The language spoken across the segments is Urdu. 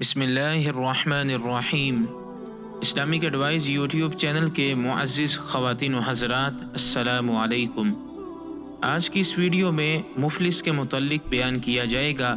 بسم اللہ الرحمن الرحیم۔ اسلامک ایڈوائز یوٹیوب چینل کے معزز خواتین و حضرات، السلام علیکم۔ آج کی اس ویڈیو میں مفلس کے متعلق بیان کیا جائے گا،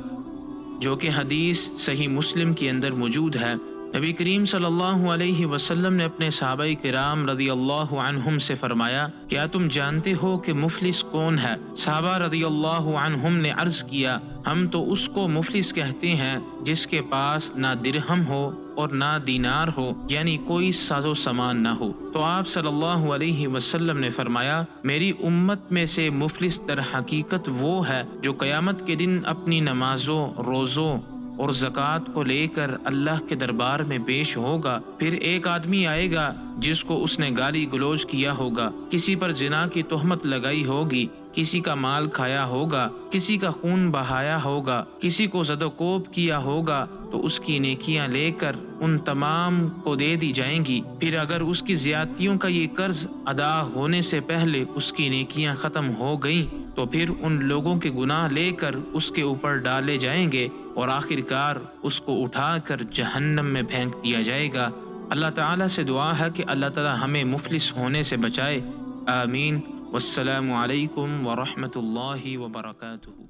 جو کہ حدیث صحیح مسلم کے اندر موجود ہے۔ نبی کریم صلی اللہ علیہ وسلم نے اپنے صحابہ کرام رضی اللہ عنہم سے فرمایا، کیا تم جانتے ہو کہ مفلس کون ہے؟ صحابہ رضی اللہ عنہم نے عرض کیا، ہم تو اس کو مفلس کہتے ہیں جس کے پاس نہ درہم ہو اور نہ دینار ہو، یعنی کوئی ساز و سامان نہ ہو۔ تو آپ صلی اللہ علیہ وسلم نے فرمایا، میری امت میں سے مفلس در حقیقت وہ ہے جو قیامت کے دن اپنی نمازوں، روزوں اور زکوٰۃ کو لے کر اللہ کے دربار میں پیش ہوگا۔ پھر ایک آدمی آئے گا جس کو اس نے گالی گلوچ کیا ہوگا، کسی پر زنا کی تہمت لگائی ہوگی، کسی کا مال کھایا ہوگا، کسی کا خون بہایا ہوگا، کسی کو زد و کوب کیا ہوگا، تو اس کی نیکیاں لے کر ان تمام کو دے دی جائیں گی۔ پھر اگر اس کی زیادتیوں کا یہ قرض ادا ہونے سے پہلے اس کی نیکیاں ختم ہو گئیں، تو پھر ان لوگوں کے گناہ لے کر اس کے اوپر ڈالے جائیں گے اور آخر کار اس کو اٹھا کر جہنم میں پھینک دیا جائے گا۔ اللہ تعالیٰ سے دعا ہے کہ اللہ تعالیٰ ہمیں مفلس ہونے سے بچائے، آمین۔ والسلام علیکم ورحمۃ اللہ وبرکاتہ۔